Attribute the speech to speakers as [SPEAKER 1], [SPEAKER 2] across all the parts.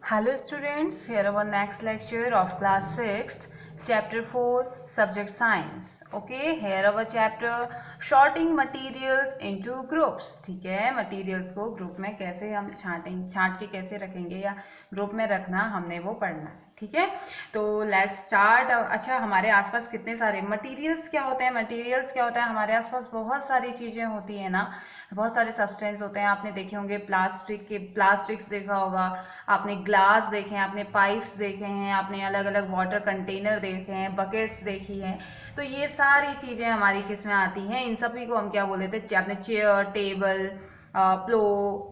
[SPEAKER 1] Hello students, here our next lecture of class 6th, chapter 4, subject science. Okay, here our chapter sorting materials into groups. ठीक है, materials को group में कैसे हम छांट के कैसे रखेंगे या group में रखना हमने वो पढ़ना है. ठीक है, तो लेट्स स्टार्ट. अच्छा, हमारे आसपास कितने सारे मटेरियल्स क्या होते हैं? मटेरियल्स क्या होता है? हमारे आसपास बहुत सारी चीज़ें होती हैं ना, बहुत सारे सब्सटेंस होते हैं. आपने देखे होंगे प्लास्टिक्स देखा होगा, आपने ग्लास देखे हैं, आपने पाइप्स देखे हैं, आपने अलग अलग वाटर कंटेनर देखे हैं, बकेट्स देखी हैं. तो ये सारी चीज़ें हमारी किस में आती हैं? इन सभी को हम क्या बोले थे? आपने चेयर, टेबल, प्लो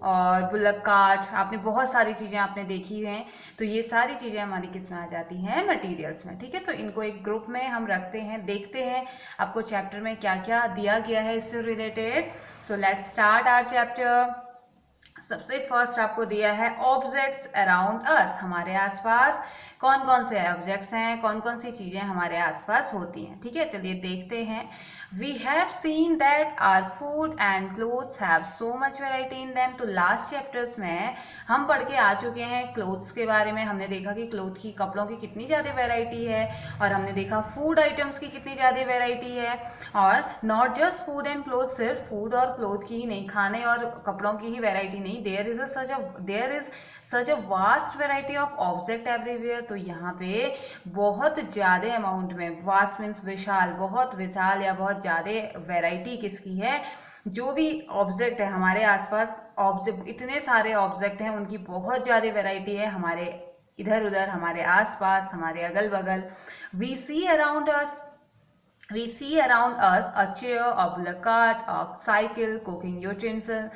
[SPEAKER 1] और बुलक कार्ट, आपने बहुत सारी चीज़ें आपने देखी हैं. तो ये सारी चीज़ें हमारी किस में आ जाती हैं? मटेरियल्स में. ठीक है, तो इनको एक ग्रुप में हम रखते हैं, देखते हैं आपको चैप्टर में क्या क्या दिया गया है इससे related. So let's start our chapter. सबसे फर्स्ट आपको दिया है ऑब्जेक्ट्स अराउंड अस. हमारे आसपास कौन कौन से ऑब्जेक्ट्स हैं, कौन कौन सी चीज़ें हमारे आसपास होती हैं. ठीक है, चलिए देखते हैं. We have seen that our food and clothes have so much variety in them. तो लास्ट चैप्टर्स में हम पढ़ के आ चुके हैं क्लोथ्स के बारे में. हमने देखा कि क्लोथ की, कपड़ों की कितनी ज़्यादा वेराइटी है, और हमने देखा फूड आइटम्स की कितनी ज़्यादा वेराइटी है. और not just food and cloth, सिर्फ फूड और क्लोथ की ही नहीं, खाने और कपड़ों की ही वेराइटी नहीं, there is such a vast variety of object everywhere. तो यहाँ पे बहुत ज़्यादा अमाउंट में, वास्ट मीन्स विशाल, बहुत विशाल या बहुत ज़्यादा वेराइटी किसकी है? जो भी ऑब्जेक्ट है हमारे आसपास, ऑब्जेक्ट, इतने सारे ऑब्जेक्ट हैं, उनकी बहुत ज़्यादा वेराइटी है हमारे इधर उधर, हमारे आसपास, हमारे अगल बगल. We see around us a chair, a bullock cart, a cycle, cooking utensil,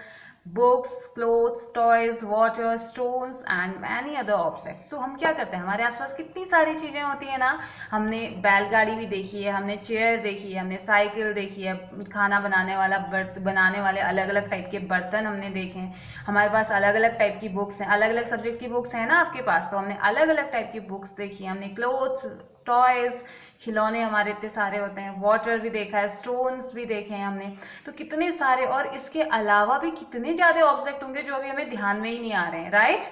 [SPEAKER 1] books, clothes, toys, water, stones and many other objects. तो हम क्या करते हैं? हमारे आसपास कितनी सारी चीज़ें होती हैं ना. हमने बैलगाड़ी भी देखी है, हमने चेयर देखी है, हमने साइकिल देखी है, खाना बनाने वाले अलग अलग टाइप के बर्तन हमने देखे हैं. हमारे पास अलग अलग टाइप की बुक्स हैं, अलग अलग सब्जेक्ट की बुक्स हैं ना आपके पास, तो हमने अलग अलग टाइप की बुक्स देखी है. हमने क्लोथ्स, टॉयज, खिलौने हमारे इतने सारे होते हैं, वाटर भी देखा है, स्टोन्स भी देखे हैं हमने. तो कितने सारे, और इसके अलावा भी कितने ज़्यादा ऑब्जेक्ट होंगे जो अभी हमें ध्यान में ही नहीं आ रहे हैं, right.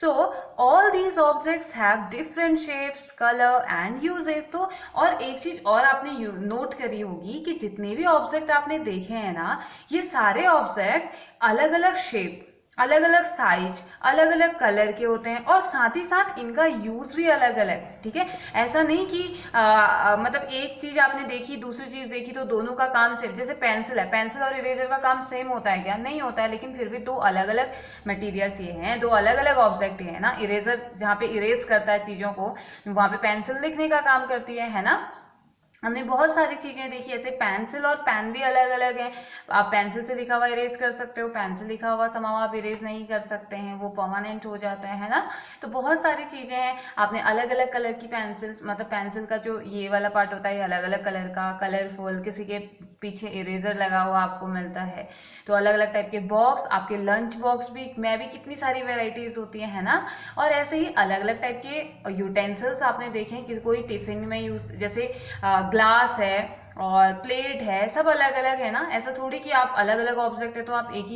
[SPEAKER 1] So all these objects have different shapes, colour and uses. तो और एक चीज़ और आपने नोट करी होगी कि जितने भी ऑब्जेक्ट आपने देखे हैं ना, ये सारे ऑब्जेक्ट अलग अलग शेप, अलग अलग साइज, अलग अलग कलर के होते हैं, और साथ ही साथ इनका यूज़ भी अलग अलग है. ठीक है, ऐसा नहीं कि मतलब एक चीज़ आपने देखी, दूसरी चीज़ देखी, तो दोनों का काम सेम. जैसे पेंसिल है, पेंसिल और इरेजर का काम सेम होता है क्या? नहीं होता है, लेकिन फिर भी दो अलग अलग मटेरियल्स ये हैं, दो अलग अलग ऑब्जेक्ट ये हैं ना. इरेजर जहाँ पे इरेज करता है चीज़ों को, वहाँ पे पेंसिल लिखने का काम करती है ना. हमने बहुत सारी चीज़ें देखी, ऐसे पेंसिल और पेन भी अलग अलग हैं. आप पेंसिल से लिखा हुआ इरेज कर सकते हो, पेंसिल लिखा हुआ समाव आप इरेज नहीं कर सकते हैं, वो परमानेंट हो जाता है ना. तो बहुत सारी चीज़ें हैं. आपने अलग अलग कलर की पेंसिल, मतलब पेंसिल का जो ये वाला पार्ट होता है, ये अलग अलग कलर का, कलरफुल, किसी के पीछे इरेजर लगा हुआ आपको मिलता है. तो अलग अलग टाइप के बॉक्स, आपके लंच बॉक्स भी में भी कितनी सारी वेराइटीज़ होती हैं, है ना. और ऐसे ही अलग अलग टाइप के यूटेंसिल्स आपने देखे कि कोई टिफिन में यूज, जैसे ग्लास है और प्लेट है, सब अलग अलग है ना. ऐसा थोड़ी कि आप अलग अलग ऑब्जेक्ट है तो आप एक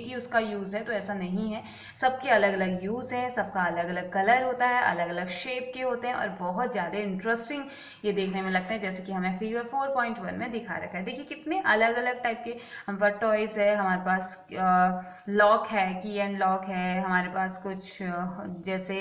[SPEAKER 1] ही उसका यूज़ है, तो ऐसा नहीं है. सबके अलग अलग यूज़ हैं, सबका अलग अलग कलर होता है, अलग अलग शेप के होते हैं, और बहुत ज़्यादा इंटरेस्टिंग ये देखने में लगते हैं, जैसे कि हमें फिगर 4.1 में दिखा रखा है. देखिए कितने अलग अलग टाइप के हम पर टॉयज है. हमारे पास लॉक है, की एंड लॉक है. हमारे पास कुछ जैसे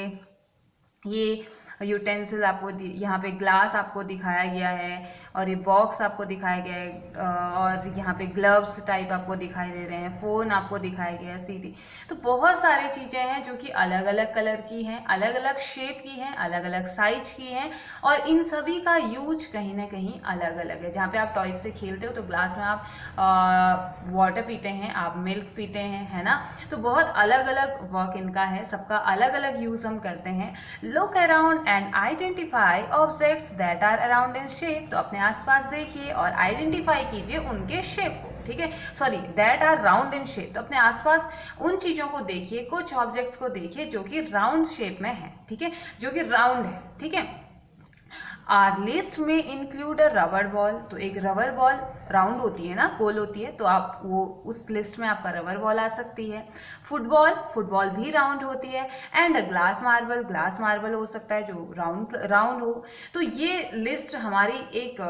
[SPEAKER 1] ये यूटेंसिल आपको यहाँ पे ग्लास आपको दिखाया गया है, और ये बॉक्स आपको दिखाया गया है, और यहाँ पे ग्लव्स टाइप आपको दिखाई दे रहे हैं, फ़ोन आपको दिखाया गया है, सीडी. तो बहुत सारी चीज़ें हैं जो कि अलग अलग कलर की हैं, अलग अलग शेप की हैं, अलग अलग साइज की हैं, और इन सभी का यूज कहीं ना कहीं अलग अलग है. जहाँ पे आप टॉयज से खेलते हो तो ग्लास में आप वाटर पीते हैं, आप मिल्क पीते हैं, है ना. तो बहुत अलग अलग वर्क इनका है, सबका अलग अलग यूज़ हम करते हैं. Look around and identify objects that are around in shape. तो अपने आसपास देखिए और आइडेंटिफाई कीजिए उनके शेप को. ठीक है, sorry, that are round in shape. तो अपने आसपास उन चीज़ों को देखिए, कुछ ऑब्जेक्ट्स को देखिए जो कि राउंड शेप में है. ठीक है, जो कि राउंड है. ठीक है, आर लिस्ट में इंक्लूड अ रबर बॉल, तो एक रबर बॉल राउंड होती है ना, गोल होती है, तो आप वो उस लिस्ट में आपका रबर बॉल आ सकती है। फुटबॉल, फुटबॉल भी राउंड होती है। And glass marble, glass marble हो सकता है जो राउंड राउंड हो। तो ये लिस्ट हमारी एक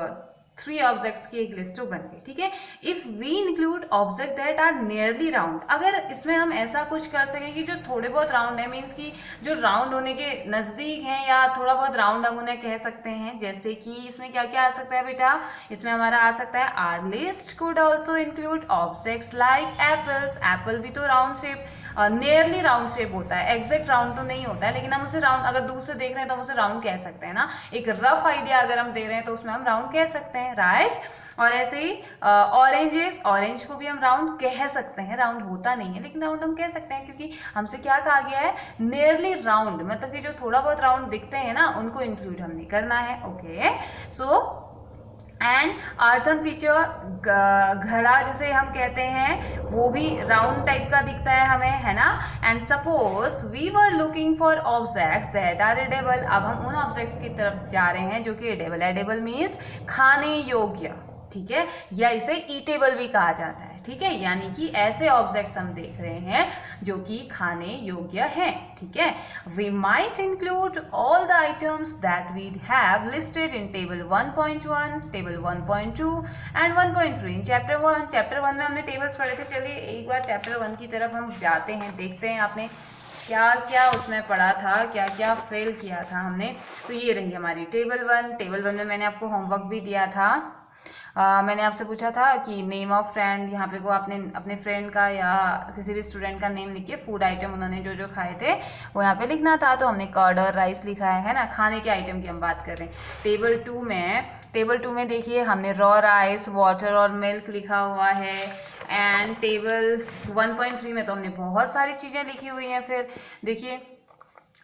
[SPEAKER 1] 3 ऑब्जेक्ट्स की एक लिस्ट बन गई, ठीक है। If we include object that are nearly round, अगर इसमें हम ऐसा कुछ कर सकें कि जो थोड़े बहुत राउंड है, मीन्स कि जो राउंड होने के नज़दीक हैं या थोड़ा बहुत राउंड हम उन्हें कह सकते हैं, जैसे कि इसमें क्या क्या आ सकता है बेटा, इसमें हमारा आ सकता है our list could also include objects like apples, apple भी तो round shape, nearly round shape होता है, एग्जैक्ट राउंड तो नहीं होता है, लेकिन हम उसे राउंड अगर दूर से देख रहे हैं तो हम उसे राउंड कह सकते हैं ना, एक रफ आइडिया अगर हम दे रहे हैं तो उसमें हम राउंड कह सकते हैं, राइट। और ऐसे ही ऑरेंजेस, ऑरेंज को भी हम राउंड कह सकते हैं, राउंड होता नहीं है लेकिन राउंड हम कह सकते हैं, क्योंकि हमसे क्या कहा गया है, नियरली राउंड, मतलब कि जो थोड़ा बहुत राउंड दिखते हैं ना उनको इंक्लूड हमने करना है, okay. So and earthen picture, घड़ा जिसे हम कहते हैं वो भी राउंड टाइप का दिखता है हमें, है ना। And suppose we were looking for objects that are edible, अब हम उन ऑब्जेक्ट्स की तरफ जा रहे हैं जो कि एडेबल, एडेबल मीन्स खाने योग्य, ठीक है, या इसे ईटेबल भी कहा जाता है, ठीक है, यानी कि ऐसे ऑब्जेक्ट्स हम देख रहे हैं जो कि खाने योग्य हैं, ठीक है। We might include all the items that we have listed in table 1.1, table 1.2 and 1.3 in chapter 1। Chapter 1 में हमने टेबल्स पढ़े थे, चलिए एक बार चैप्टर 1 की तरफ हम जाते हैं, देखते हैं आपने क्या क्या उसमें पढ़ा था, क्या क्या फेल किया था हमने। तो ये रही हमारी टेबल 1। टेबल 1 में मैंने आपको होमवर्क भी दिया था, मैंने आपसे पूछा था कि नेम ऑफ फ्रेंड, यहाँ पे वो आपने अपने फ्रेंड का या किसी भी स्टूडेंट का नेम लिख के फूड आइटम उन्होंने जो जो खाए थे वो यहाँ पे लिखना था, तो हमने कर्ड और राइस लिखा है ना, खाने के आइटम की हम बात कर रहे हैं। टेबल 2 में देखिए हमने रॉ राइस, वाटर और मिल्क लिखा हुआ है। एंड टेबल 1.3 में तो हमने बहुत सारी चीज़ें लिखी हुई हैं। फिर देखिए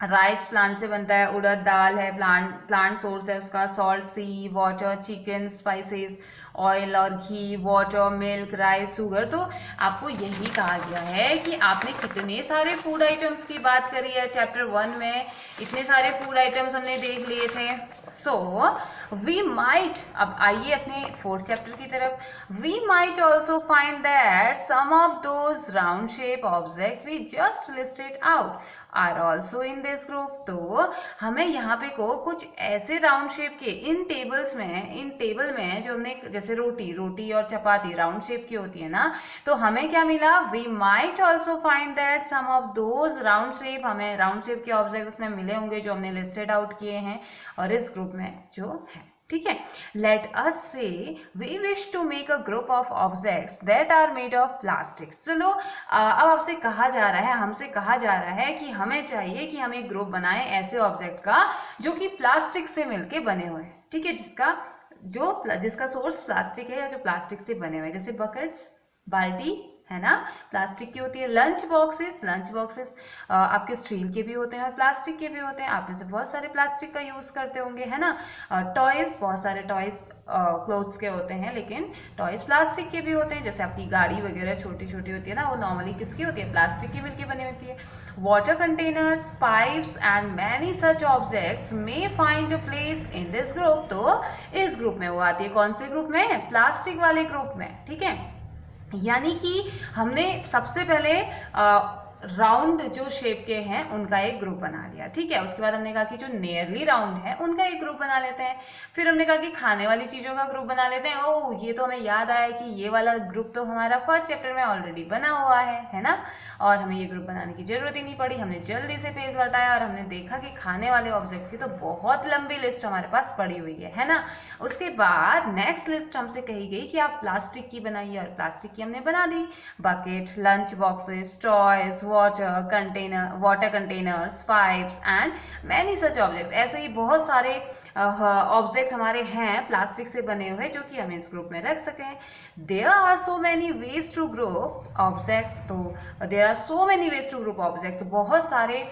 [SPEAKER 1] राइस प्लांट से बनता है, उड़द दाल है, प्लांट सोर्स है उसका, सॉल्ट सी, वाटर, चिकन, स्पाइसेस, ऑयल और घी, वाटर, मिल्क, राइस, शुगर। तो आपको यही कहा गया है कि आपने कितने सारे फूड आइटम्स की बात करी है चैप्टर 1 में, इतने सारे फूड आइटम्स हमने देख लिए थे। सो वी माइट, अब आइए अपने 4th चैप्टर की तरफ, we might also find that some of those round shape object we just listed out are also in this group. तो हमें यहाँ पे को कुछ ऐसे राउंड शेप के इन टेबल में जो हमने, जैसे रोटी और चपाती राउंड शेप की होती है ना, तो हमें क्या मिला, we might also find that some of those round shape, हमें राउंड शेप के ऑब्जेक्ट उसमें मिले होंगे जो हमने लिस्टेड आउट किए हैं और इस ग्रुप में जो है, ठीक है। Let us say we wish to make a group of objects that are made of plastic. चलो अब आपसे कहा जा रहा है, हमसे कहा जा रहा है कि हमें चाहिए कि हम एक ग्रुप बनाएं ऐसे ऑब्जेक्ट का जो कि प्लास्टिक से मिलके बने हुए हैं, ठीक है, जिसका सोर्स प्लास्टिक है या जो प्लास्टिक से बने हुए हैं, जैसे बकेट्स, बाल्टी, है ना, प्लास्टिक की होती है। लंच बॉक्सेस आपके स्टील के भी होते हैं और प्लास्टिक के भी होते हैं, आप में से बहुत सारे प्लास्टिक का यूज़ करते होंगे, है ना। टॉयज़, बहुत सारे टॉयज़ क्लोथ्स के होते हैं लेकिन टॉयज़ प्लास्टिक के भी होते हैं, जैसे आपकी गाड़ी वगैरह छोटी छोटी होती है ना, वो नॉर्मली किसकी होती है, प्लास्टिक की मिलकर बनी होती है। Water containers, pipes and many such objects may find a place in this group. तो इस ग्रुप में वो आती है, कौन से ग्रुप में, प्लास्टिक वाले ग्रुप में, ठीक है। यानी कि हमने सबसे पहले राउंड जो शेप के हैं उनका एक ग्रुप बना लिया, ठीक है। उसके बाद हमने कहा कि जो नियरली राउंड है उनका एक ग्रुप बना लेते हैं। फिर हमने कहा कि खाने वाली चीज़ों का ग्रुप बना लेते हैं। ओह, ये तो हमें याद आया कि ये वाला ग्रुप तो हमारा 1st चैप्टर में ऑलरेडी बना हुआ है ना, और हमें ये ग्रुप बनाने की ज़रूरत ही नहीं पड़ी। हमने जल्दी से पेज लौटाया और हमने देखा कि खाने वाले ऑब्जेक्ट की तो बहुत लंबी लिस्ट हमारे पास पड़ी हुई है ना। उसके बाद नेक्स्ट लिस्ट हमसे कही गई कि आप प्लास्टिक की बनाइए, और प्लास्टिक की हमने बना दी। Bucket, lunch boxes, toys, water containers, pipes and many such objects. ऐसे ही बहुत सारे ऑब्जेक्ट हमारे हैं प्लास्टिक से बने हुए जो कि हमें इस ग्रुप में रख सकें। There are so many ways to group objects, तो there are so many ways to group object, तो बहुत सारे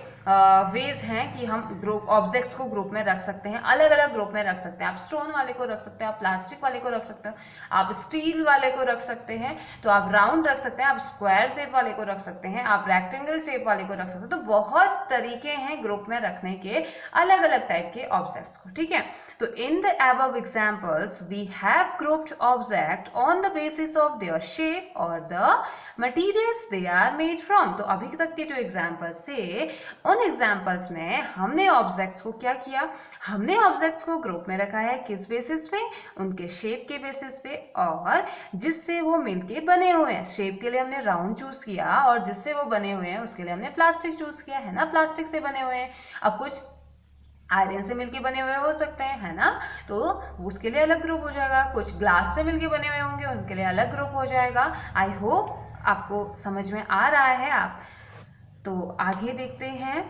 [SPEAKER 1] वेज हैं कि हम ग्रुप ऑब्जेक्ट्स को ग्रुप में रख सकते हैं, अलग अलग ग्रुप में रख सकते हैं। आप स्टोन वाले को रख सकते हैं, आप प्लास्टिक वाले को रख सकते हो, आप स्टील वाले को रख सकते हैं, तो आप राउंड रख सकते हैं, आप स्क्वायर शेप वाले को रख सकते हैं, आप रेक्टेंगल शेप वाले को रख सकते हो। तो बहुत तरीके हैं ग्रुप में रखने के, अलग अलग टाइप के ऑब्जेक्ट्स को, ठीक है। तो in the above examples we have grouped object on the basis of their shape or the materials they are made from। तो अभी तक के जो एग्जाम्पल्स थे उन एग्जाम्पल्स में हमने ऑब्जेक्ट्स को क्या किया, हमने ऑब्जेक्ट्स को ग्रुप में रखा है किस बेसिस पे, उनके शेप के बेसिस पे और जिससे वो मिलके बने हुए हैं। शेप के लिए हमने राउंड चूज किया और जिससे वो बने हुए हैं उसके लिए हमने प्लास्टिक चूज किया, है ना, प्लास्टिक से बने हुए हैं। अब कुछ आयरन से मिलके बने हुए हो सकते हैं, है ना, तो उसके लिए अलग ग्रुप हो जाएगा। कुछ ग्लास से मिलके बने हुए होंगे, उनके लिए अलग ग्रुप हो जाएगा। आई होप आपको समझ में आ रहा है। आप तो आगे देखते हैं।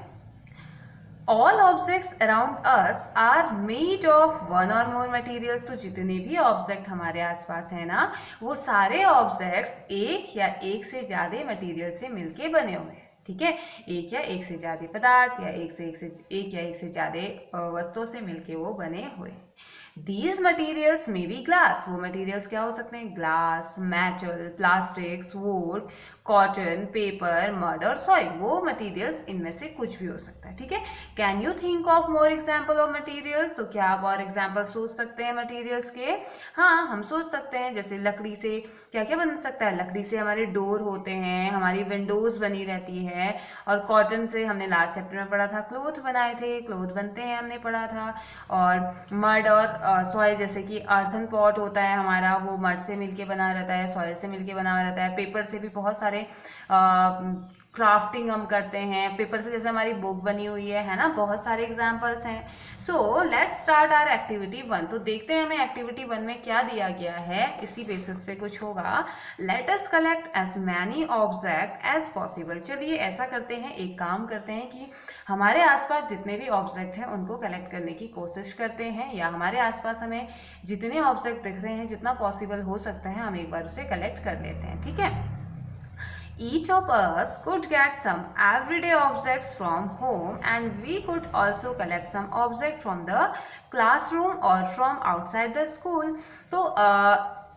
[SPEAKER 1] All objects around us are made of one or more materials। तो जितने भी ऑब्जेक्ट हमारे आसपास है ना, वो सारे ऑब्जेक्ट्स एक या एक से ज्यादा मटेरियल से मिलके बने हुए हैं, ठीक है। एक या एक से ज्यादा पदार्थ या एक या एक से ज्यादा वस्तुओं से मिलके वो बने हुए। These materials may be glass। वो मटेरियल्स क्या हो सकते हैं, glass, metal, plastics, would, cotton, paper, mud और सॉइल। वो मटेरियल्स इनमें से कुछ भी हो सकता है, ठीक है। Can you think of more example of materials. तो क्या आप और एग्जाम्पल सोच सकते हैं मटेरियल्स के? हाँ, हम सोच सकते हैं। जैसे लकड़ी से क्या क्या बन सकता है, लकड़ी से हमारे डोर होते हैं, हमारी विंडोज बनी रहती है। और कॉटन से हमने लास्ट चैप्टर में पढ़ा था क्लोथ बनाए थे, क्लोथ बनते हैं, हमने पढ़ा था। और मड और सॉइल, जैसे कि अर्थन पॉट होता है हमारा, वो मड से मिलके बना रहता है, सॉइल से मिलके बना रहता है। पेपर से भी बहुत सारे क्राफ्टिंग हम करते हैं पेपर से, जैसे हमारी बुक बनी हुई है ना, बहुत सारे एग्जाम्पल्स हैं। So let's start our activity 1। तो देखते हैं हमें एक्टिविटी 1 में क्या दिया गया है, इसी बेसिस पे कुछ होगा। Let us collect as many object as possible. चलिए ऐसा करते हैं, एक काम करते हैं कि हमारे आसपास जितने भी ऑब्जेक्ट हैं उनको कलेक्ट करने की कोशिश करते हैं, या हमारे आसपास हमें जितने ऑब्जेक्ट दिख रहे हैं, जितना पॉसिबल हो सकता है, हम एक बार उसे कलेक्ट कर लेते हैं, ठीक है। Each of us could get some everyday objects from home and we could also collect some objects from the classroom or from outside the school। तो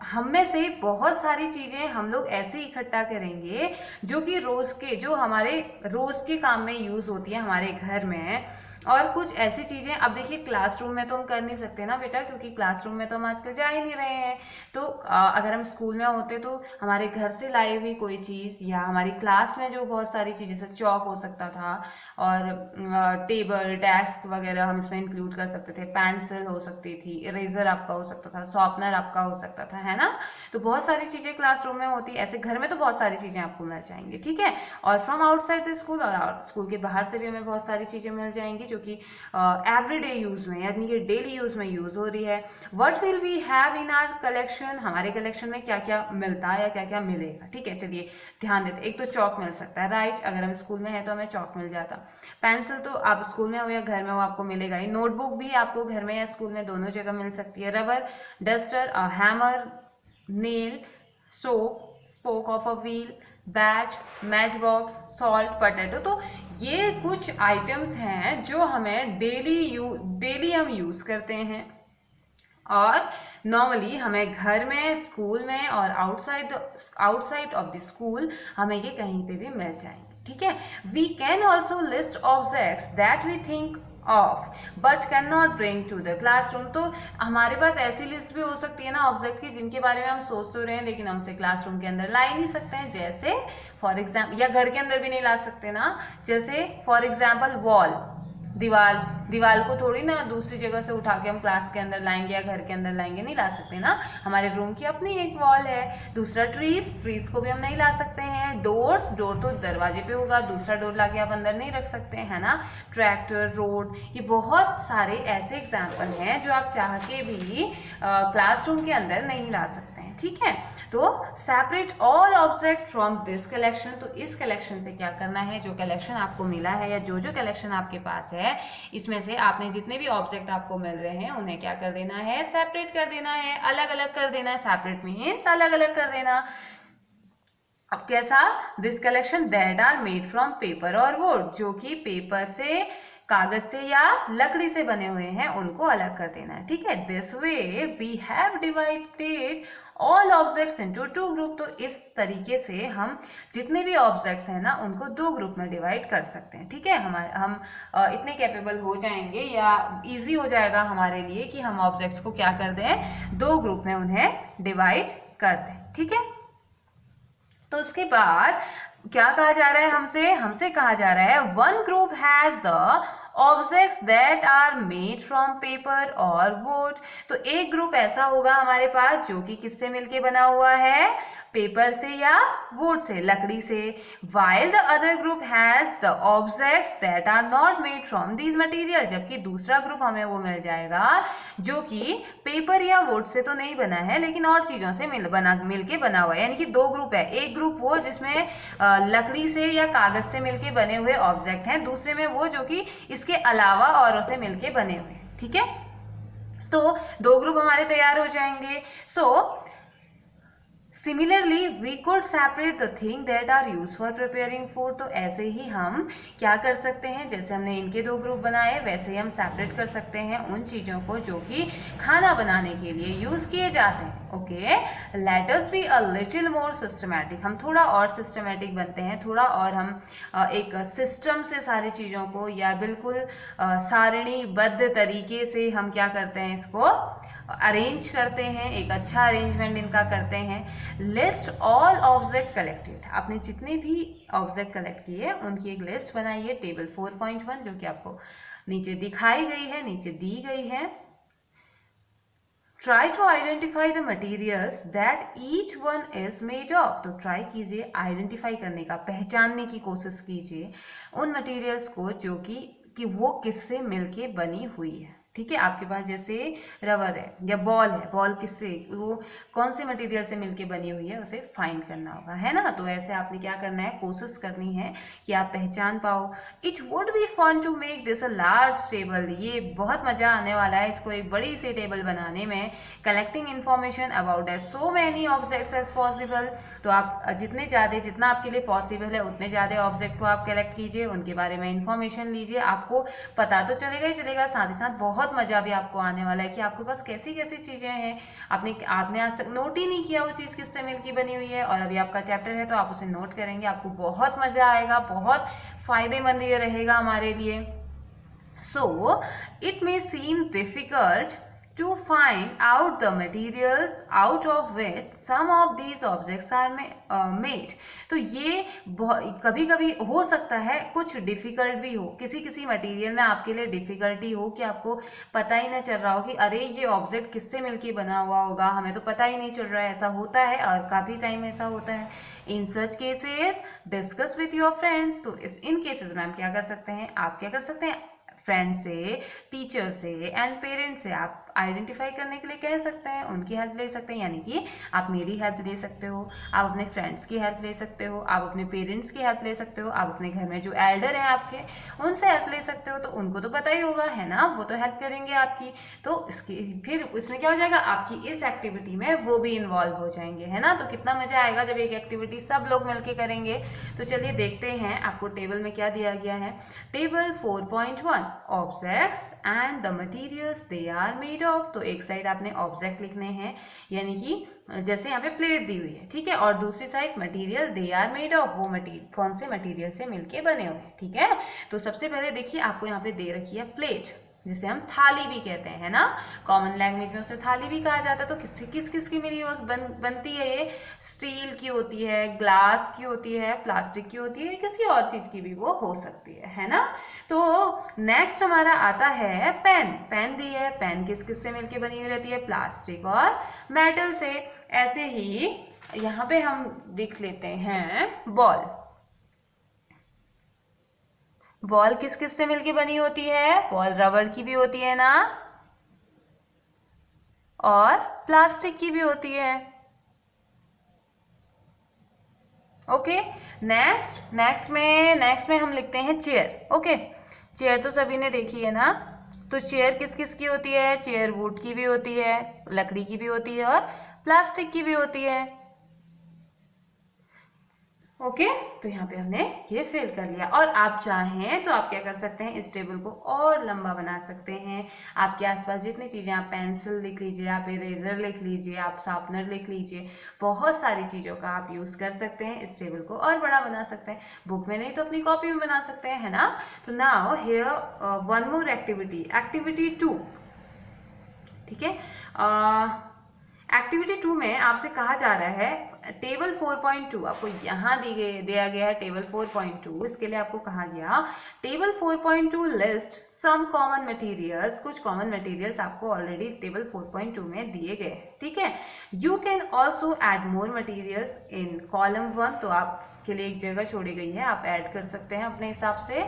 [SPEAKER 1] हम में से बहुत सारी चीज़ें हम लोग ऐसे इकट्ठा करेंगे जो कि जो हमारे रोज़ के काम में यूज़ होती है हमारे घर में। और कुछ ऐसी चीज़ें, अब देखिए क्लासरूम में तो हम कर नहीं सकते ना बेटा, क्योंकि क्लासरूम में तो हम आजकल जा ही नहीं रहे हैं। तो अगर हम स्कूल में होते तो हमारे घर से लाई हुई कोई चीज़, या हमारी क्लास में जो बहुत सारी चीज़ें, जैसे चौक हो सकता था और टेबल डेस्क वगैरह हम इसमें इंक्लूड कर सकते थे, पेंसिल हो सकती थी, इरेजर आपका हो सकता था, शॉर्पनर आपका हो सकता था, है ना। तो बहुत सारी चीज़ें क्लासरूम में होती, ऐसे घर में तो बहुत सारी चीज़ें आपको मिल जाएंगी, ठीक है। और फ्रॉम आउटसाइड द स्कूल, और स्कूल के बाहर से भी हमें बहुत सारी चीज़ें मिल जाएंगी जो कि एवरीडे यूज में, यानी कि डेली यूज में यूज हो रही है। What will we have in our collection. हमारे कलेक्शन में क्या क्या मिलता है या क्या क्या मिलेगा, ठीक है। चलिए ध्यान देते। एक तो चौक मिल सकता है, राइट, अगर हम स्कूल में है तो हमें चौक मिल जाता। पेंसिल तो आप स्कूल में हो या घर में हो आपको मिलेगा ही। नोटबुक भी आपको घर में या स्कूल में दोनों जगह मिल सकती है। Rubber, duster, hammer, nail, soap, spoke of a wheel, bat, match box, salt, potato. तो ये कुछ आइटम्स हैं जो हमें डेली हम यूज़ करते हैं, और नॉर्मली हमें घर में, स्कूल में और आउटसाइड ऑफ द स्कूल हमें ये कहीं पे भी मिल जाएंगे, ठीक है। We can also list objects that we think of but can not bring to the classroom. तो हमारे पास ऐसी लिस्ट भी हो सकती है ना ऑब्जेक्ट की, जिनके बारे में हम सोच तो रहे हैं लेकिन हम उसे क्लासरूम के अंदर ला ही नहीं सकते हैं। जैसे फॉर एग्जाम्पल, या घर के अंदर भी नहीं ला सकते ना, जैसे फॉर एग्जाम्पल वॉल, दीवाल को थोड़ी ना दूसरी जगह से उठा के हम क्लास के अंदर लाएंगे या घर के अंदर लाएंगे, नहीं ला सकते ना। हमारे रूम की अपनी एक वॉल है। दूसरा ट्रीज को भी हम नहीं ला सकते हैं। डोर तो दरवाजे पे होगा, दूसरा डोर लाके आप अंदर नहीं रख सकते हैं ना। ट्रैक्टर, रोड, ये बहुत सारे ऐसे एग्जाम्पल हैं जो आप चाह के भी क्लासरूम के अंदर नहीं ला सकते हैं, ठीक है। तो separate all object from this collection. तो इस कलेक्शन से क्या करना है, जो कलेक्शन आपको मिला है या जो कलेक्शन आपके पास है, इसमें से आपने जितने भी ऑब्जेक्ट आपको मिल रहे हैं उन्हें क्या कर देना है, सेपरेट कर देना है, अलग अलग कर देना है। सेपरेट मीन्स अलग अलग कर देना। अब कैसा, this collection that are made from paper और वुड, जो कि पेपर से कागज से या लकड़ी से बने हुए हैं उनको अलग कर देना है, ठीक है। This way we have divided all objects into two group. तो इस तरीके से हम जितने भी ऑब्जेक्ट्स हैं ना उनको दो ग्रुप में डिवाइड कर सकते हैं, ठीक है। हम इतने कैपेबल हो जाएंगे या इजी हो जाएगा हमारे लिए कि हम ऑब्जेक्ट्स को क्या कर दें, दो ग्रुप में उन्हें डिवाइड कर दें, ठीक है। तो उसके बाद क्या कहा जा रहा है, हमसे कहा जा रहा है one group has the objects that are made from paper और वुड। तो एक ग्रुप ऐसा होगा हमारे पास जो कि किससे मिलके बना हुआ है, पेपर से या वुड से, लकड़ी से। while the other group has the objects that are not made from these material। जबकि दूसरा ग्रुप हमें वो मिल जाएगा जो कि पेपर या वुड से तो नहीं बना है लेकिन और चीजों से मिलके बना हुआ है। यानी कि दो ग्रुप है, एक ग्रुप वो जिसमें लकड़ी से या कागज से मिलके बने हुए ऑब्जेक्ट हैं, दूसरे में वो जो कि इसके अलावा औरों से मिलके बने हुए हैं, ठीक है। तो दो ग्रुप हमारे तैयार हो जाएंगे। Similarly we could separate the thing that are use for preparing food. तो ऐसे ही हम क्या कर सकते हैं, जैसे हमने इनके दो ग्रुप बनाए वैसे ही हम सेपरेट कर सकते हैं उन चीज़ों को जो कि खाना बनाने के लिए यूज़ किए जाते हैं। Okay, let us be a little more systematic. हम थोड़ा और सिस्टमैटिक बनते हैं, थोड़ा और हम एक सिस्टम से सारी चीज़ों को या बिल्कुल सारणीबद्ध तरीके से हम क्या करते हैं, इसको अरेंज करते हैं, एक अच्छा अरेंजमेंट इनका करते हैं। List all object collected. आपने जितने भी ऑब्जेक्ट कलेक्ट किए उनकी एक लिस्ट बनाइए, टेबल 4.1 जो कि आपको नीचे दिखाई गई है, नीचे दी गई है। Try to identify the materials that each one is made of. तो ट्राई कीजिए आइडेंटिफाई करने का, पहचानने की कोशिश कीजिए उन मटीरियल्स को जो कि वो किससे मिलके बनी हुई है, ठीक है। आपके पास जैसे रबर है या बॉल है, बॉल किससे, वो कौन से मटेरियल से मिलके बनी हुई है उसे फाइंड करना होगा, है ना। तो ऐसे आपने क्या करना है, कोशिश करनी है कि आप पहचान पाओ। It would be fun to make this a large table. ये बहुत मजा आने वाला है इसको एक बड़ी सी टेबल बनाने में। Collecting information about as so many objects as possible. तो आप जितना आपके लिए पॉसिबल है उतने ज़्यादा ऑब्जेक्ट को आप कलेक्ट कीजिए, उनके बारे में इंफॉर्मेशन लीजिए। आपको पता तो चलेगा ही चलेगा, साथ ही साथ बहुत मजा भी आपको आने वाला है कि आपके पास कैसी कैसी चीजें हैं, आपने आज तक नोट ही नहीं किया वो चीज किससे मिलके बनी हुई है, और अभी आपका चैप्टर है तो आप उसे नोट करेंगे, आपको बहुत मजा आएगा, बहुत फायदेमंद ये रहेगा हमारे लिए। So it may seem difficult to find out the materials out of which some of these objects are made। तो ये कभी कभी हो सकता है कुछ डिफिकल्ट भी हो, किसी किसी मटेरियल में आपके लिए डिफिकल्टी हो कि आपको पता ही ना चल रहा हो कि अरे ये ऑब्जेक्ट किससे मिलके बना हुआ होगा, हमें तो पता ही नहीं चल रहा है। ऐसा होता है और काफ़ी टाइम ऐसा होता है। In such cases discuss with your friends. तो इन केसेस में हम क्या कर सकते हैं, आप क्या कर सकते हैं, फ्रेंड से, टीचर से एंड पेरेंट्स से आप आइडेंटिफाई करने के लिए कह सकते हैं, उनकी हेल्प ले सकते हैं। यानी कि आप मेरी हेल्प ले सकते हो, आप अपने फ्रेंड्स की हेल्प ले सकते हो, आप अपने पेरेंट्स की हेल्प ले सकते हो, आप अपने घर में जो एल्डर हैं आपके उनसे हेल्प ले सकते हो। तो उनको तो पता ही होगा, है ना, वो तो हेल्प करेंगे आपकी। तो फिर इसमें क्या हो जाएगा, आपकी इस एक्टिविटी में वो भी इन्वॉल्व हो जाएंगे, है ना। तो कितना मजा आएगा जब एक एक्टिविटी सब लोग मिलके करेंगे। तो चलिए देखते हैं आपको टेबल में क्या दिया गया है। Table 4.1 objects and the materials they are made of. तो एक साइड आपने ऑब्जेक्ट लिखने हैं, यानी कि जैसे यहाँ पे प्लेट दी हुई है, ठीक है, और दूसरी side material they are made of, वो मटेरियल कौन से मटेरियल से मिलके बने हुए हैं, ठीक है। तो सबसे पहले देखिए आपको यहाँ पे दे रखी है प्लेट, जिसे हम थाली भी कहते हैं, है ना। कॉमन लैंग्वेज में उसे थाली भी कहा जाता है। तो किस की मिली बनती है, ये स्टील की होती है, ग्लास की होती है, प्लास्टिक की होती है, किसी और चीज की भी वो हो सकती है ना। तो नेक्स्ट हमारा आता है पेन। पेन दी है, पेन किस से मिलके बनी हुई रहती है, प्लास्टिक और मेटल से। ऐसे ही यहाँ पे हम देख लेते हैं बॉल। बॉल किस से मिलके बनी होती है, बॉल रबर की भी होती है ना, और प्लास्टिक की भी होती है। ओके, नेक्स्ट में हम लिखते हैं चेयर। ओके, चेयर तो सभी ने देखी है ना। तो चेयर किस की होती है, चेयर वुड की भी होती है, लकड़ी की भी होती है और प्लास्टिक की भी होती है। ओके तो यहाँ पे हमने ये फिल कर लिया। और आप चाहें तो आप क्या कर सकते हैं, इस टेबल को और लंबा बना सकते हैं। आपके आसपास जितनी चीज़ें, आप पेंसिल लिख लीजिए, आप इरेजर लिख लीजिए, आप शार्पनर लिख लीजिए, बहुत सारी चीज़ों का आप यूज़ कर सकते हैं। इस टेबल को और बड़ा बना सकते हैं, बुक में नहीं तो अपनी कॉपी में बना सकते हैं, है ना। तो now here one more activity, activity 2, ठीक है। एक्टिविटी 2 में आपसे कहा जा रहा है टेबल 4.2, आपको यहाँ दिया गया है टेबल 4.2। इसके लिए आपको कहा गया table 4.2 list some common materials. कुछ कॉमन मटेरियल्स आपको ऑलरेडी टेबल 4.2 में दिए गए, ठीक है। You can also add more materials in column 1, तो आप के लिए एक जगह छोड़ी गई है, आप ऐड कर सकते हैं अपने हिसाब से।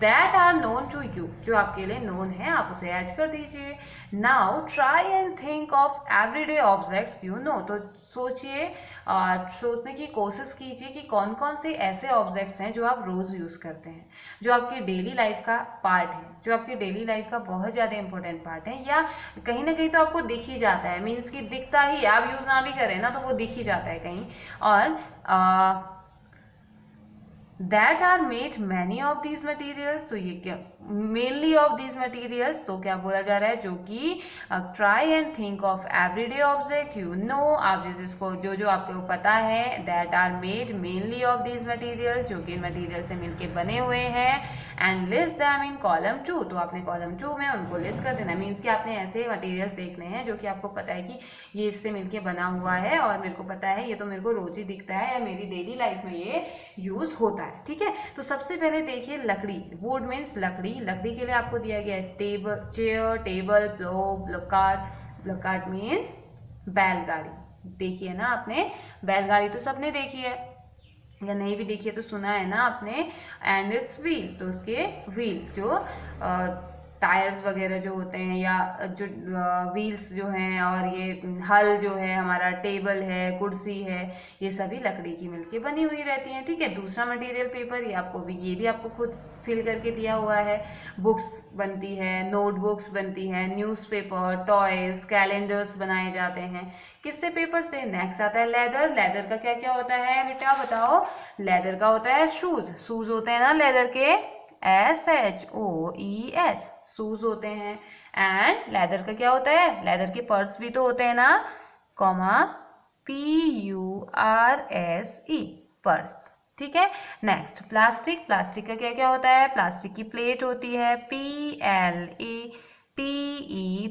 [SPEAKER 1] That are known to you, जो आपके लिए नोन है आप उसे ऐड कर दीजिए। Now try and think of everyday objects you know, तो सोचिए और सोचने की कोशिश कीजिए कि कौन कौन से ऐसे ऑब्जेक्ट्स हैं जो आप रोज यूज करते हैं, जो आपके डेली लाइफ का पार्ट है, जो आपकी डेली लाइफ का बहुत ज़्यादा इंपॉर्टेंट पार्ट है, या कहीं ना कहीं तो आपको दिख ही जाता है, मीन्स कि दिखता ही, आप यूज ना भी करें ना तो वो दिख ही जाता है कहीं। और that are made many of these materials, तो ये क्या mainly of these materials, तो क्या बोला जा रहा है, जो कि try and think of everyday object you know, आप जिसको जो जो आपको पता है, that are made mainly of these materials, जो कि मटेरियल से मिलके बने हुए हैं, and list them in column 2, तो आपने कॉलम 2 में उनको लिस्ट कर देना। मीन्स कि आपने ऐसे मटेरियल्स देखने हैं जो कि आपको पता है कि ये इससे मिलके बना हुआ है और मेरे को पता है ये तो मेरे को रोज ही दिखता है या मेरी डेली लाइफ में ये यूज होता है, ठीक है। तो सबसे पहले देखिए लकड़ी, वुड मीन्स लकड़ी। लकड़ी के लिए आपको दिया गया है टेबल, चेयर, टेबल, ब्लॉकार्ट मीन्स बैलगाड़ी। देखिए ना आपने, बैलगाड़ी तो सबने देखी है, या नहीं भी देखी है तो सुना है ना आपने। एंड इट्स व्हील, तो उसके व्हील जो टायर्स वगैरह जो होते हैं, या जो व्हील्स जो हैं, और ये हल जो है हमारा, टेबल है, कुर्सी है, ये सभी लकड़ी की मिलके बनी हुई रहती हैं, ठीक है। दूसरा मटेरियल पेपर, ये भी आपको खुद फिल करके दिया हुआ है। बुक्स बनती है, नोटबुक्स बनती है, न्यूज़पेपर, टॉयज, कैलेंडर्स बनाए जाते हैं किससे, पेपर से। नेक्स्ट आता है लेदर। लेदर का क्या क्या होता है बेटा बताओ। लेदर का होता है शूज, शूज होते हैं ना लेदर के, SHOES, शूज होते हैं। एंड लेदर का क्या होता है, लेदर के पर्स भी तो होते हैं ना, कॉमा PURSE, पर्स, ठीक है। Next plastic. प्लास्टिक का क्या क्या होता है, प्लास्टिक की प्लेट होती है, PLATE,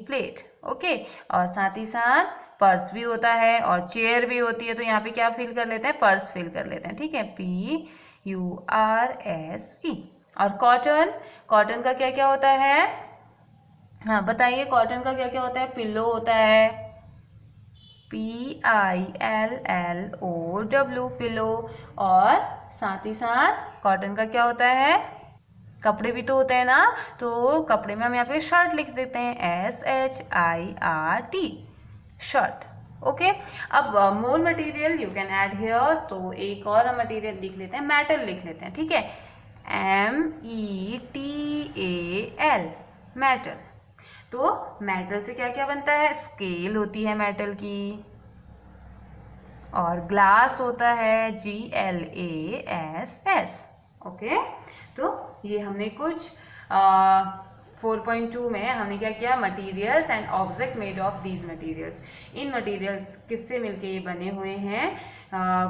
[SPEAKER 1] प्लेट, ओके। और साथ ही साथ पर्स भी होता है और चेयर भी होती है, तो यहाँ पे क्या फिल कर लेते हैं, पर्स फिल कर लेते हैं, ठीक है, PURSE। और कॉटन, कॉटन का क्या क्या होता है, हाँ बताइए, कॉटन का क्या क्या होता है। पिल्लो होता है, PILLOW, पिलो। और साथ ही साथ कॉटन का क्या होता है, कपड़े भी तो होते हैं ना, तो कपड़े में हम यहाँ पे शर्ट लिख देते हैं, SHIRT, शर्ट, ओके। अब more material you can add here, तो एक और मटेरियल लिख लेते हैं, मेटल लिख लेते हैं, ठीक है, METAL, मेटल। तो मेटल से क्या क्या बनता है, स्केल होती है मेटल की, और ग्लास होता है, GLASS, ओके। तो ये हमने कुछ 4.2 में हमने क्या किया, materials and object made of these materials. In materials किससे मिलके ये बने हुए हैं,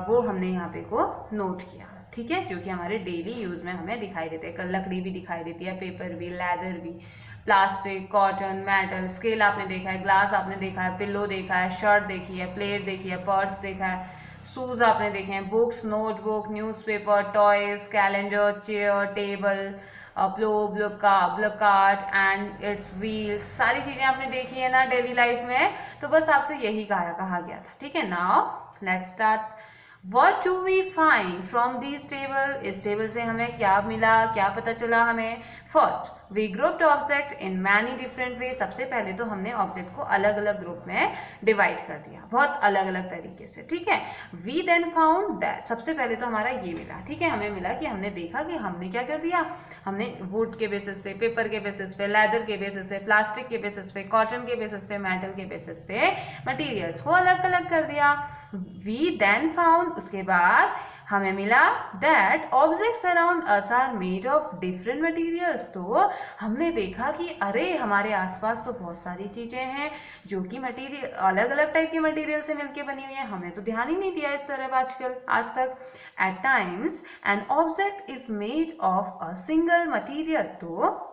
[SPEAKER 1] वो हमने यहाँ पे को नोट किया, ठीक है, जो कि हमारे डेली यूज में हमें दिखाई देते हैं। लकड़ी भी दिखाई देती है, पेपर भी, लेदर भी, प्लास्टिक, कॉटन, मेटल, स्केल आपने देखा है, ग्लास आपने देखा है, पिल्लो देखा है, शर्ट देखी है, प्लेट देखी है, पर्स देखा है, शूज आपने देखे हैं, books, notebook, newspaper, toys, calendar, chair, table, bullock cart and its wheels, सारी चीज़ें आपने देखी है ना डेली लाइफ में। तो बस आपसे यही कहा गया था, ठीक है। Now let's start. What do we find from these table? इस टेबल से हमें क्या मिला, क्या पता चला हमें। First, we grouped object in many different ways. सबसे पहले तो हमने ऑब्जेक्ट को अलग अलग ग्रुप में डिवाइड कर दिया, बहुत अलग अलग तरीके से, ठीक है। We then found that, सबसे पहले तो हमारा ये मिला, ठीक है, हमें मिला कि हमने देखा कि हमने क्या कर दिया, हमने वुड के बेसिस पे, पेपर के बेसिस पे, लेदर के बेसिस पे, प्लास्टिक के बेसिस पे, कॉटन के बेसिस पे, मेटल के बेसिस पे मटीरियल्स को अलग अलग कर दिया। We then found, उसके बाद हमें मिला that objects around us are made of different materials. तो हमने देखा कि अरे हमारे आसपास तो बहुत सारी चीजें हैं जो कि मटेरियल अलग अलग टाइप के मटेरियल से मिलकर बनी हुई है। हमने तो ध्यान ही नहीं दिया इस तरफ आजकल आज तक। At times an object is made of a single material. तो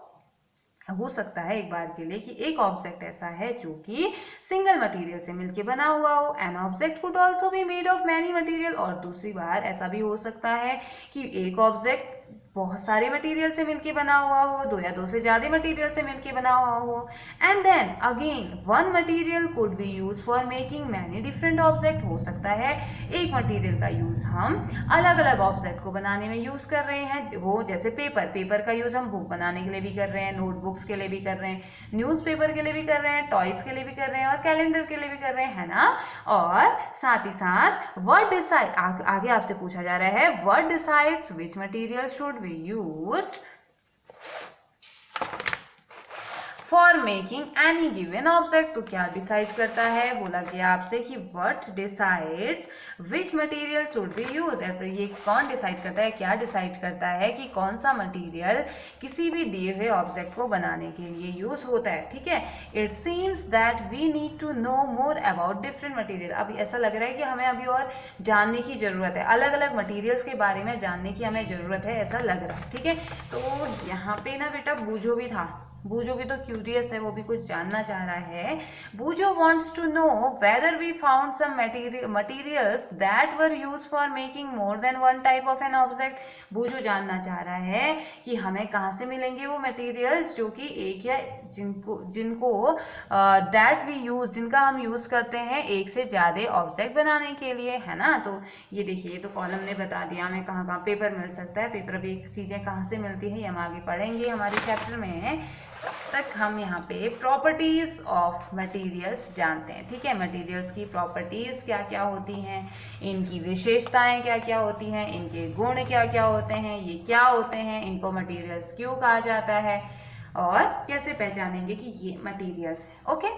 [SPEAKER 1] हो सकता है एक बार के लिए कि एक ऑब्जेक्ट ऐसा है जो कि सिंगल मटेरियल से मिलके बना हुआ हो। An object could also be made of many material. और दूसरी बार ऐसा भी हो सकता है कि एक ऑब्जेक्ट बहुत सारे मटेरियल से मिलके बना हुआ हो, दो या दो से ज्यादा मटेरियल से मिलके बना हुआ हो। And then again one material could be use for making many different object. हो सकता है एक मटेरियल का यूज हम अलग अलग ऑब्जेक्ट को बनाने में यूज कर रहे हैं। वो जैसे पेपर का यूज हम बुक बनाने के लिए भी कर रहे हैं, नोटबुक्स के लिए भी कर रहे हैं, न्यूज़पेपर के लिए भी कर रहे हैं, टॉयज के लिए भी कर रहे हैं और कैलेंडर के लिए भी कर रहे हैं, है ना। और साथ ही साथ व्हाट डिसाइड आगे आपसे पूछा जा रहा है what decides which material should be used for making any given object. तो क्या डिसाइड करता है, बोला गया आपसे कि what decides which material should be use. ऐसे ये कौन डिसाइड करता है, क्या डिसाइड करता है कि कौन सा मटेरियल किसी भी दिए हुए ऑब्जेक्ट को बनाने के लिए यूज होता है। ठीक है, it seems that we need to know more about different material. अब ऐसा लग रहा है कि हमें अभी और जानने की जरूरत है, अलग अलग मटेरियल्स के बारे में जानने की हमें जरूरत है, ऐसा लग रहा है। ठीक है, तो यहाँ पे ना बेटा बूझो भी था, बूझो भी तो क्यूरियस है, वो भी कुछ जानना चाह रहा है। Boojho wants to know whether we found some materials that were used for making more than one type of an object. Boojho जानना चाह रहा है कि हमें कहाँ से मिलेंगे वो मटीरियल्स जो कि एक या जिनको दैट वी यूज, जिनका हम यूज करते हैं एक से ज्यादा ऑब्जेक्ट बनाने के लिए, है ना। तो ये देखिए, तो कॉलम ने बता दिया हमें कहाँ कहाँ पेपर मिल सकता है। पेपर भी चीजें कहाँ से मिलती है ये हम आगे पढ़ेंगे हमारे चैप्टर में। तब तक हम यहाँ पे प्रॉपर्टीज ऑफ मटेरियल्स जानते हैं। ठीक है, मटेरियल्स की प्रॉपर्टीज क्या क्या होती हैं, इनकी विशेषताएं क्या क्या होती हैं, इनके गुण क्या क्या होते हैं, ये क्या होते हैं, इनको मटेरियल्स क्यों कहा जाता है और कैसे पहचानेंगे कि ये मटेरियल्स है। Okay,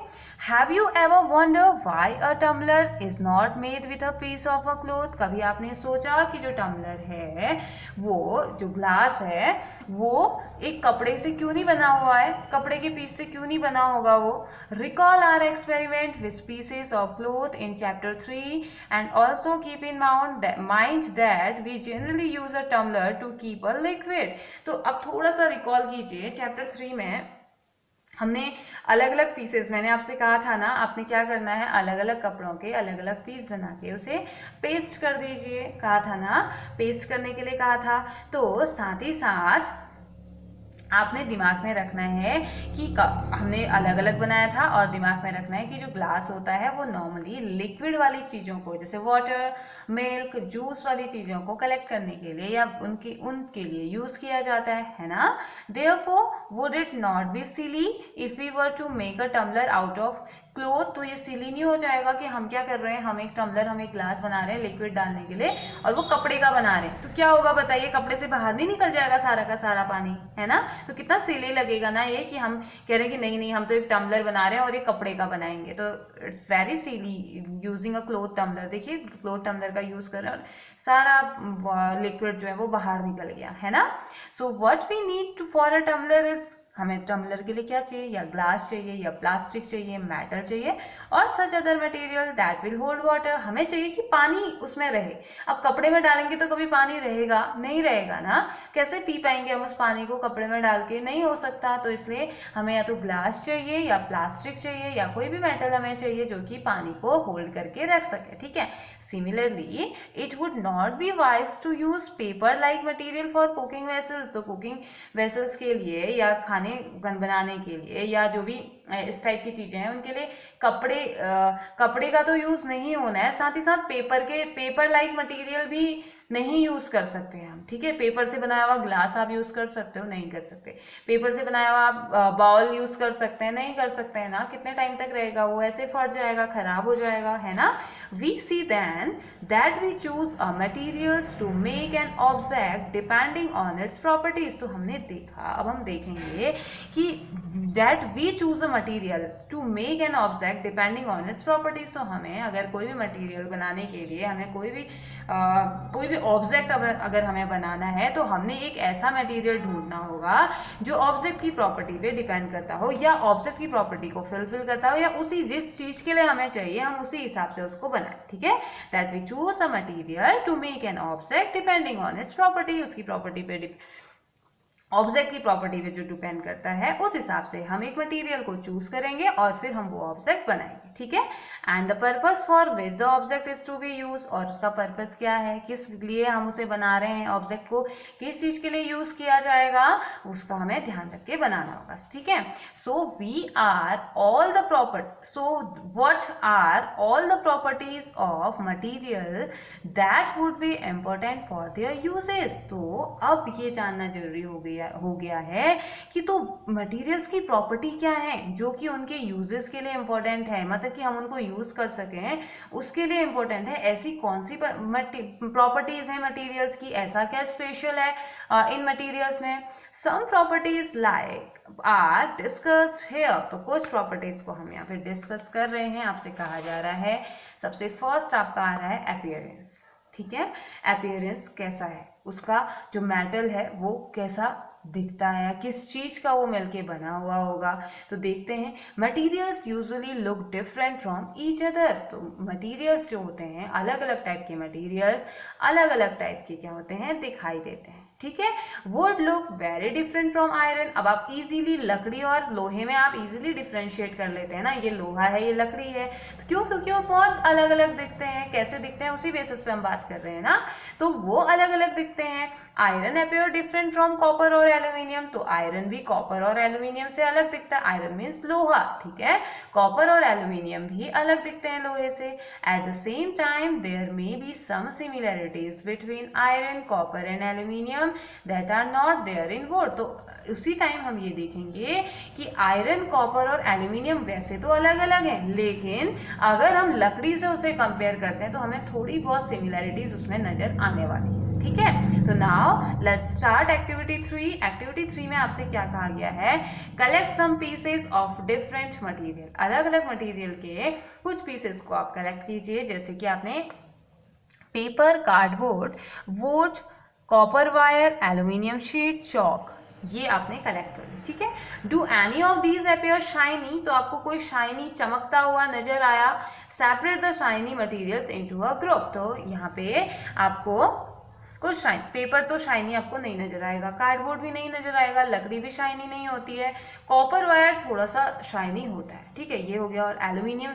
[SPEAKER 1] have you ever wonder why a tumbler is not made with a piece of a cloth. कभी आपने सोचा कि जो टम्बलर है, वो जो ग्लास है, वो एक कपड़े से क्यों नहीं बना हुआ है, कपड़े के पीस से क्यों नहीं बना होगा वो। Recall our experiment with pieces of cloth in chapter 3 and also keep in mind that we generally use a tumbler to keep a liquid. तो अब थोड़ा सा रिकॉल कीजिए, चैप्टर 3 में हमने अलग अलग पीसेस, मैंने आपसे कहा था ना, आपने क्या करना है, अलग अलग कपड़ों के अलग अलग पीस बना के उसे पेस्ट कर दीजिए, कहा था ना, पेस्ट करने के लिए कहा था। तो साथ ही साथ आपने दिमाग में रखना है कि हमने अलग अलग बनाया था, और दिमाग में रखना है कि जो ग्लास होता है वो नॉर्मली लिक्विड वाली चीज़ों को, जैसे वाटर, मिल्क, जूस वाली चीज़ों को कलेक्ट करने के लिए या उनके लिए यूज़ किया जाता है ना। Therefore would it not be silly if we were to make a tumbler out of cloth. तो ये सिली नहीं हो जाएगा कि हम क्या कर रहे हैं, हम एक टम्बलर, हम एक ग्लास बना रहे हैं लिक्विड डालने के लिए और वो कपड़े का बना रहे हैं, तो क्या होगा बताइए, कपड़े से बाहर नहीं निकल जाएगा सारा का सारा पानी, है ना। तो कितना सिली लगेगा ना ये कि हम कह रहे हैं कि नहीं नहीं, हम तो एक टम्बलर बना रहे हैं और ये कपड़े का बनाएंगे, तो it's very silly using a cloth tumbler. देखिए, क्लोथ टम्बलर का यूज कर रहे हैं और सारा लिक्विड जो है वो बाहर निकल गया, है ना। So what we need for a tumbler is, हमें टम्बलर के लिए क्या चाहिए, या ग्लास चाहिए, या प्लास्टिक चाहिए, मेटल चाहिए, और such other material that will hold water. हमें चाहिए कि पानी उसमें रहे। अब कपड़े में डालेंगे तो कभी पानी रहेगा नहीं, रहेगा ना, कैसे पी पाएंगे हम उस पानी को कपड़े में डाल के, नहीं हो सकता। तो इसलिए हमें या तो ग्लास चाहिए, या प्लास्टिक चाहिए, या कोई भी मेटल हमें चाहिए जो कि पानी को होल्ड करके रख सके। ठीक है, similarly it would not be wise to use paper like material for cooking vessels. तो कुकिंग वेसल्स के लिए या खाने बनाने के लिए या जो भी इस टाइप की चीजें हैं उनके लिए कपड़े का तो यूज नहीं होना है। साथ ही साथ पेपर लाइक मटेरियल भी नहीं यूज कर सकते हैं हम। ठीक है, पेपर से बनाया हुआ ग्लास आप यूज कर सकते हो, नहीं कर सकते। पेपर से बनाया हुआ आप बाउल यूज कर सकते हैं, नहीं कर सकते हैं ना। कितने टाइम तक रहेगा वो, ऐसे फट जाएगा, खराब हो जाएगा, है ना। We see then that we choose a materials to make an object depending on its properties. तो हमने देखा, अब हम देखेंगे कि that we choose a material to make an object depending on its properties. तो हमें अगर कोई भी मटीरियल बनाने के लिए हमें कोई भी ऑब्जेक्ट अगर हमें बनाना है तो हमने एक ऐसा मटेरियल ढूंढना होगा जो ऑब्जेक्ट की प्रॉपर्टी पे डिपेंड करता हो या ऑब्जेक्ट की प्रॉपर्टी को फुलफिल करता हो या उसी जिस चीज के लिए हमें चाहिए हम उसी हिसाब से उसको बनाएं। ठीक है, that we choose a material to make an object depending on its property. उसकी प्रॉपर्टी पे ऑब्जेक्ट की प्रॉपर्टी पे जो डिपेंड करता है उस हिसाब से हम एक मटेरियल को चूज करेंगे और फिर हम वो ऑब्जेक्ट बनाएंगे। ठीक है, and the purpose for which the object is to be use, और उसका पर्पस क्या है, किस लिए हम उसे बना रहे हैं, ऑब्जेक्ट को किस चीज के लिए यूज किया जाएगा उसका हमें ध्यान रख के बनाना होगा। ठीक है, so we are all the property, so what are all the properties of material that would be important for their uses. तो अब ये जानना जरूरी हो गया है कि तो मटेरियल्स की प्रॉपर्टी क्या है जो कि उनके यूजेस के लिए इंपॉर्टेंट है, मतलब कि हम उनको यूज कर सकें उसके लिए इंपॉर्टेंट है। ऐसी कौन सी प्रॉपर्टीज हैं मटेरियल्स की, ऐसा क्या स्पेशल है इन मटेरियल्स में। Some properties like are discuss here. तो कुछ प्रॉपर्टीज को हम यहाँ पे डिस्कस कर रहे हैं, आपसे कहा जा रहा है। सबसे फर्स्ट आपका आ रहा है अपीयरेंस। ठीक है, अपीयरेंस कैसा है, उसका जो मेटल है वो कैसा दिखता है, किस चीज का वो मिलके बना हुआ होगा। तो देखते हैं, materials usually look different from each other. तो मटेरियल्स जो होते हैं, अलग अलग टाइप के मटेरियल्स अलग अलग टाइप के क्या होते हैं, दिखाई देते हैं। ठीक है, would look very different from iron. अब आप इजीली लकड़ी और लोहे में आप इजीली डिफ्रेंशिएट कर लेते हैं ना, ये लोहा है ये लकड़ी है। तो क्यों, क्योंकि वो बहुत अलग अलग दिखते हैं। कैसे दिखते हैं उसी बेसिस पे हम बात कर रहे हैं ना, तो वो अलग अलग दिखते हैं। Iron appear different from copper और एल्यूमिनियम। तो आयरन भी कॉपर और एल्यूमिनियम से अलग दिखता है। आयरन मीन्स लोहा। ठीक है, कॉपर और एल्यूमिनियम भी अलग दिखते हैं लोहे से। At the same time there may be some similarities between iron, copper and aluminium that are not there in wood. तो उसी टाइम हम ये देखेंगे कि आयरन, कॉपर और एल्यूमिनियम वैसे तो अलग अलग हैं, लेकिन अगर हम लकड़ी से उसे कंपेयर करते हैं तो हमें थोड़ी बहुत सिमिलैरिटीज उसमें नजर आने वाली है। ठीक है, तो now let's start activity 3। Activity 3 में आपसे क्या कहा गया है, collect some pieces of different material. अलग अलग मटेरियल के कुछ पीसेस को आप कलेक्ट कीजिए, जैसे कि आपने paper, cardboard, would, copper wire, aluminium sheet, chalk, ये आपने कलेक्ट कर ली। ठीक है, do any of these appear shiny. तो आपको कोई शाइनी चमकता हुआ नजर आया। Separate the shiny materials into a group. तो यहाँ पे आपको कुछ शाइन, पेपर तो शाइनी आपको नहीं नजर आएगा, कार्डबोर्ड भी नहीं नजर आएगा, लकड़ी भी शाइनी नहीं होती है, कॉपर वायर थोड़ा सा शाइनी होता है। ठीक है, ये हो गया। और एल्यूमिनियम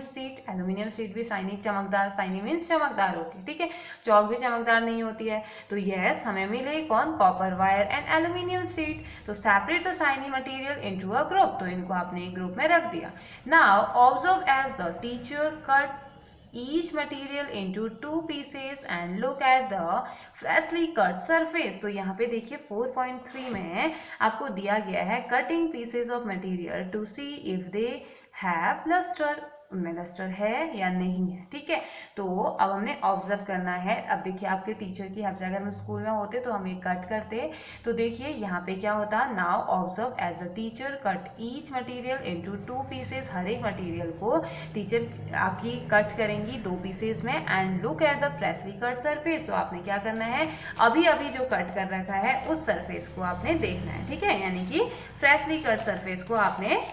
[SPEAKER 1] शीट भी शाइनी, चमकदार, शाइनी मीन्स चमकदार होती है। ठीक है, चौक भी चमकदार नहीं होती है। तो यस, हमें मिले कौन, copper wire and aluminium sheet. तो separate the shiny material into a group. तो इनको आपने एक ग्रुप में रख दिया। Now observe as the teacher cut each material into 2 pieces and look at the freshly cut surface। तो यहाँ पे देखिए 4.3 में आपको दिया गया है cutting pieces of material to see if they have luster। उनमें लस्टर है या नहीं है। ठीक है, तो अब हमने ऑब्जर्व करना है। अब देखिए, आपके टीचर की हफ्ते अगर हम स्कूल में होते तो हम ये कट करते। तो देखिए यहाँ पे क्या होता, now observe as a teacher cut each material into 2 pieces. हर एक मटेरियल को टीचर आपकी कट करेंगी 2 पीसेस में। And look at the freshly cut surface. तो आपने क्या करना है, अभी अभी जो कट कर रखा है उस सरफेस को आपने देखना है। ठीक है, यानी कि फ्रेशली कट सरफेस को आपने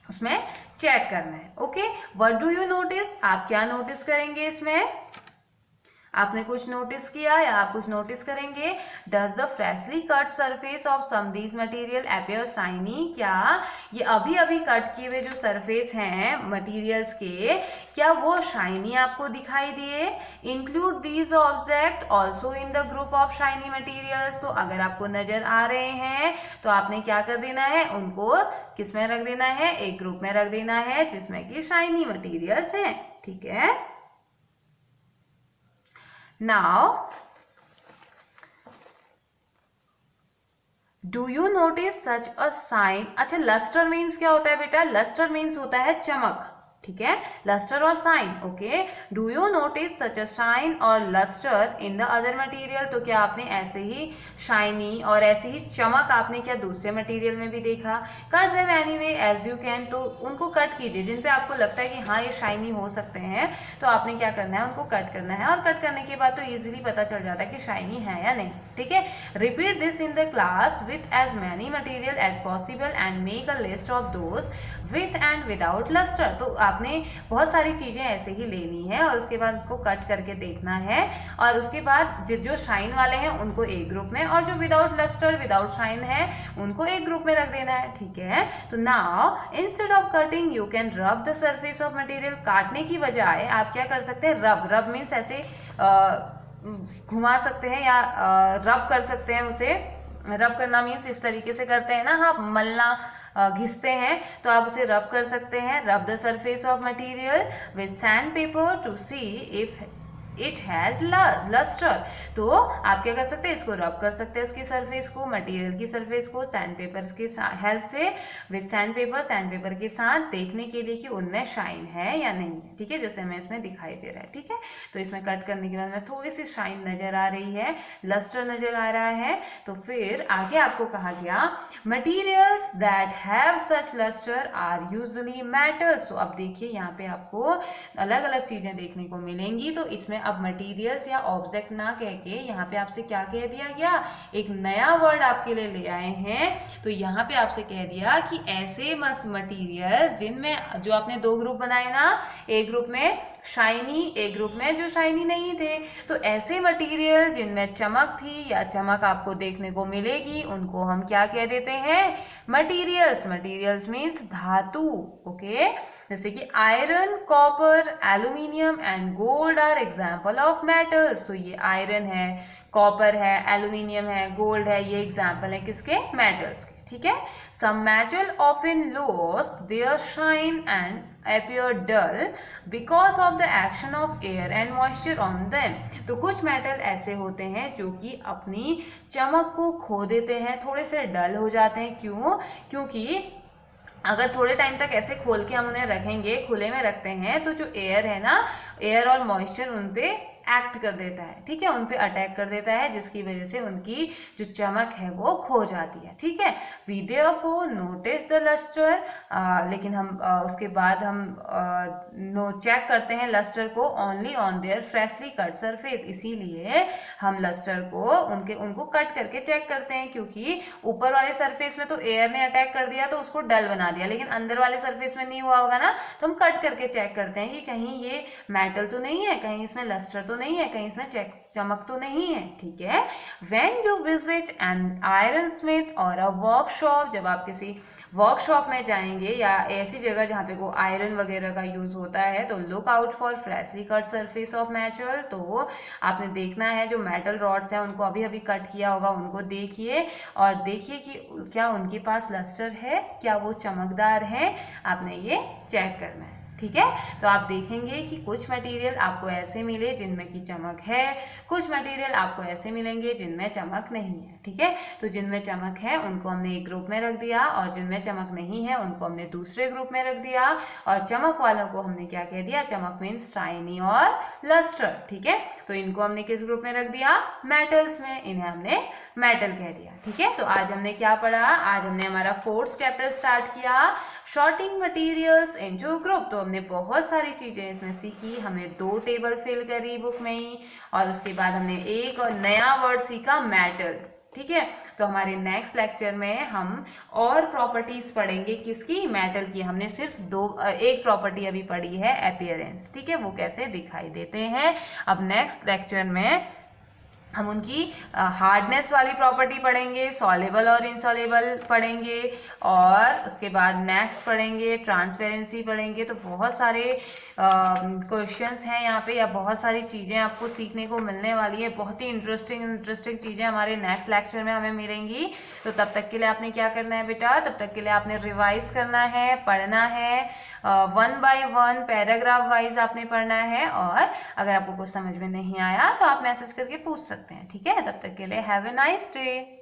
[SPEAKER 1] उसमें चेक करना है। Okay, what do you notice, आप क्या नोटिस करेंगे इसमें, आपने कुछ नोटिस किया या आप कुछ नोटिस करेंगे। Does the freshly cut surface of some these material appear shiny. क्या ये अभी अभी कट किए हुए जो सरफेस हैं मटेरियल्स के, क्या वो शाइनी आपको दिखाई दिए। Include these object also in the group of shiny materials. तो अगर आपको नजर आ रहे हैं तो आपने क्या कर देना है, उनको किस में रख देना है, एक ग्रुप में रख देना है जिसमें कि शाइनी मटेरियल्स हैं। ठीक है, now do you notice such a shine. अच्छा, लस्टर मीन्स क्या होता है बेटा, लस्टर मीन्स होता है चमक। ठीक है, लस्टर और shine. Okay, do you notice such a shine or lustre in the other material? तो क्या आपने ऐसे ही शाइनी और ऐसे ही चमक आपने क्या दूसरे मटेरियल में भी देखा? Cut them anyway as you can, तो उनको कट कीजिए जिन पे आपको लगता है कि हाँ ये शाइनी हो सकते हैं, तो आपने क्या करना है, उनको कट करना है, और कट करने के बाद तो इजीली पता चल जाता है कि शाइनी है या नहीं। ठीक है, repeat this in the class with as many material as possible and make a list of those with and without lustre. तो आपने बहुत सारी चीजें ऐसे ही लेनी है और उसके बाद उसको कट करके देखना है, और उसके बाद जो शाइन वाले हैं उनको एक ग्रुप में, और जो विदाउट लस्टर विदाउट शाइन है उनको एक ग्रुप में रख देना है। ठीक है, तो now instead of cutting you can रब द सरफेस ऑफ मटेरियल। काटने की बजाय आप क्या कर सकते हैं, रब। रब मीन्स ऐसे घुमा सकते हैं या रब कर सकते हैं उसे। रब करना मीन्स इस तरीके से करते हैं ना, हाँ, मलना, घिसते हैं, तो आप उसे रब कर सकते हैं। Rub the surface of material with sand paper to see if it has lustre. तो आप क्या कर सकते हैं, इसको रब कर सकते हैं, इसकी सरफेस को, मटेरियल की सरफेस को सैंड पेपर की हेल्प से, विद सैंड पेपर के साथ देखने के लिए कि उनमें शाइन है या नहीं है। ठीक है, जैसे हमें इसमें दिखाई दे रहा है। ठीक है, तो इसमें कट करने के बाद में थोड़ी सी शाइन नजर आ रही है, लस्टर नजर आ रहा है। तो फिर आगे आपको कहा गया materials that have such lustre are usually metals. तो अब देखिए यहाँ पे आपको अलग अलग चीजें देखने को मिलेंगी। तो इसमें अब मटीरियल्स या ऑब्जेक्ट ना कह के यहाँ पे आपसे क्या कह दिया गया, एक नया वर्ड आपके लिए ले आए हैं। तो यहाँ पे आपसे कह दिया कि ऐसे मटीरियल्स जिनमें, जो आपने दो ग्रुप बनाए ना, एक ग्रुप में शाइनी, एक ग्रुप में जो शाइनी नहीं थे, तो ऐसे मटेरियल जिनमें चमक थी या चमक आपको देखने को मिलेगी उनको हम क्या कह देते हैं, मटीरियल्स। मटीरियल्स मीन्स धातु। ओके, जैसे कि iron, copper, aluminium and gold are example of metals. तो ये आयरन है, कॉपर है, एल्यूमिनियम है, गोल्ड है, ये एग्जाम्पल है किसके, मेटल्स के। ठीक है, some metal often lose their shine and appear dull because of the action of air and moisture on them। तो कुछ मेटल ऐसे होते हैं जो कि अपनी चमक को खो देते हैं, थोड़े से डल हो जाते हैं। क्यों? क्योंकि अगर थोड़े टाइम तक ऐसे खोल के हम उन्हें रखेंगे, खुले में रखते हैं, तो जो एयर है ना, एयर और मॉइस्चर उन पे एक्ट कर देता है। ठीक है, उन पे अटैक कर देता है, जिसकी वजह से उनकी जो चमक है वो खो जाती है। ठीक है, we therefore notice the lustre, लेकिन हम उसके बाद हम चेक करते हैं लस्टर को only on their freshly cut surface. इसीलिए हम लस्टर को उनको कट करके चेक करते हैं, क्योंकि ऊपर वाले सरफेस में तो एयर ने अटैक कर दिया तो उसको डल बना दिया, लेकिन अंदर वाले सरफेस में नहीं हुआ होगा ना, तो हम कट करके चेक करते हैं कि कहीं ये मेटल तो नहीं है, कहीं इसमें लस्टर तो नहीं है, कहीं इसमें चमक तो नहीं है। ठीक है, when you visit an iron Smith और अ वर्कशॉप, जब आप किसी वर्कशॉप में जाएंगे या ऐसी जगह जहाँ पे को आयरन वगैरह का यूज होता है, तो look out for freshly cut surface of metal. तो आपने देखना है जो मेटल रॉड्स हैं उनको अभी अभी कट किया होगा, उनको देखिए और देखिए कि क्या उनके पास लस्टर है, क्या वो चमकदार है, आपने ये चेक करना है। ठीक है, तो आप देखेंगे कि कुछ मटेरियल आपको ऐसे मिले जिनमें की चमक है, कुछ मटेरियल आपको ऐसे मिलेंगे जिनमें चमक नहीं है। ठीक है, तो जिनमें चमक है उनको हमने एक ग्रुप में रख दिया, और जिनमें चमक नहीं है उनको हमने दूसरे ग्रुप में रख दिया, और चमक वालों को हमने क्या कह दिया, चमक मीन्स शाइनी और लस्टर। ठीक है, तो इनको हमने किस ग्रुप में रख दिया, मेटल्स में, इन्हें हमने मेटल कह दिया। ठीक है, तो आज हमने क्या पढ़ा, आज हमने हमारा 4th चैप्टर स्टार्ट किया, शॉर्टिंग मटेरियल्स इनटू ग्रुप। तो हमने बहुत सारी चीजें इसमें सीखी, हमने 2 टेबल फिल करी बुक में ही, और उसके बाद हमने एक और नया वर्ड सीखा, मेटल। ठीक है, तो हमारे नेक्स्ट लेक्चर में हम और प्रॉपर्टीज पढ़ेंगे, किसकी, मेटल की। हमने सिर्फ एक प्रॉपर्टी अभी पढ़ी है, अपीयरेंस। ठीक है, वो कैसे दिखाई देते हैं। अब नेक्स्ट लेक्चर में हम उनकी हार्डनेस वाली प्रॉपर्टी पढ़ेंगे, सॉल्युबल और इनसॉल्युबल पढ़ेंगे, और उसके बाद नेक्स्ट पढ़ेंगे ट्रांसपेरेंसी पढ़ेंगे। तो बहुत सारे क्वेश्चंस हैं यहाँ पे, या बहुत सारी चीज़ें आपको सीखने को मिलने वाली है, बहुत ही इंटरेस्टिंग चीज़ें हमारे नेक्स्ट लेक्चर में हमें मिलेंगी। तो तब तक के लिए आपने क्या करना है बेटा, तब तक के लिए आपने रिवाइज करना है, पढ़ना है, 1 by 1 पैराग्राफ वाइज आपने पढ़ना है, और अगर आपको कुछ समझ में नहीं आया तो आप मैसेज करके पूछ सकते हैं। ठीक है, तब तक के लिए हैव ए नाइस डे।